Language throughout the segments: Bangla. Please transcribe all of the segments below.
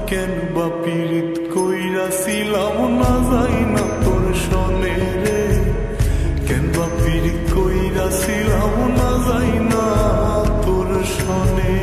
কেন বা পীড়িত কইরাছিলাম না যাই না তোর সনে রে, কেন বা পীড়িত কইরাছিলাম না যাই না তোর সনে।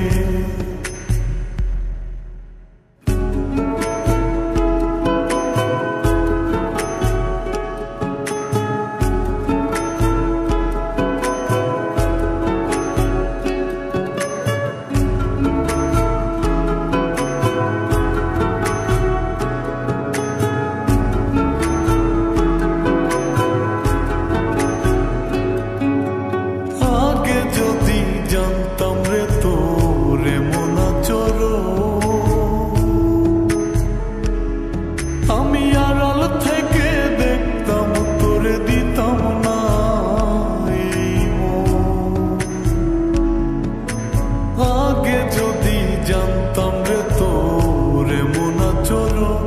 জানতাম রে তোর এমন আচরণ, আমি আড়াল থেকে দেখতাম তোরে দিতাম না এই মন। আগে যদি জানতাম রে তোর এমন আচরণ,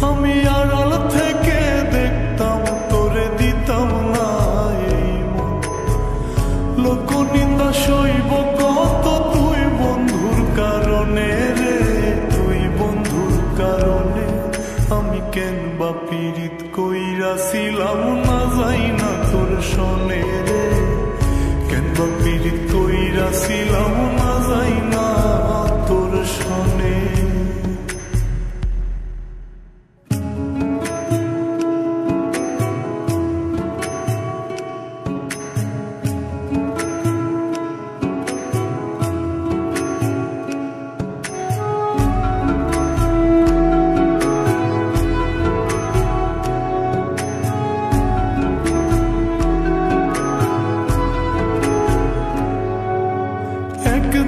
আমি আড়াল থেকে দেখতাম তোরে দিতাম না এই মন। লোকনিন্দা সইব কত তুই বন্ধুর কারণে রে, তুই বন্ধুর কারণে। আমি কেন বা পীড়িত কইরাছিলাম না যাই না তোর সনে রে, কেন বা পীড়িত কইরাছিলাম না যাই না তোর সনে।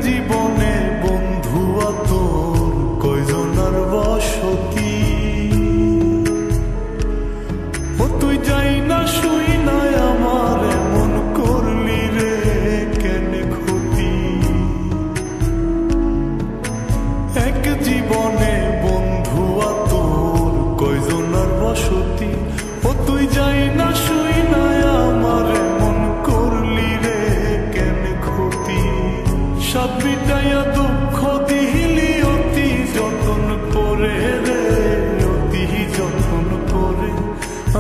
জীবনে বন্ধু তোর কয়জনার বসতি, ও তুই যাই না শুই না আমার এমন করলি রে কেন ক্ষতি। এক জীবনে বন্ধু তোর কয়জনার বসতি, ও তুই যাই না শুই না আমার এমন করলি রে কেন ক্ষতি। সব মিটাইয়া দুঃখ দিলি অতি যতন করে রে, অতি যতন করে।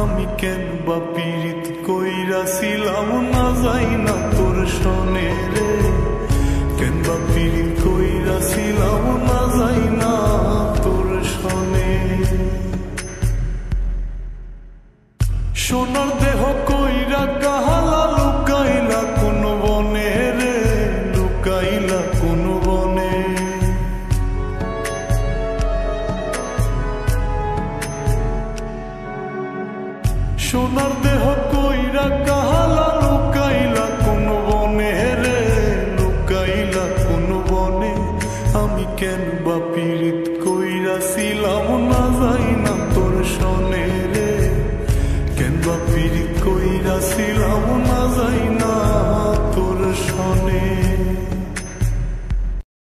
আমি কেন বা পীড়িত কইরাছিলাম না যাই না তোর সনে রে, কেন বা পীড়িত কইরাছিলাম না যাই না তোর সনে। সোনার দেহ কইরা কাহালা লুকাইলা কোন বনে রে, লুকাইলা কোন বনে। সোনার দেহ কইরা কাহালা লুকাইলা কোন বনে রে, লুকাইলা কোন বনে। আমি কেন বা পীড়িত কইরাছিলাম না যাই না তোর সনে রে, কেন বা পীড়িত কইরাছিলাম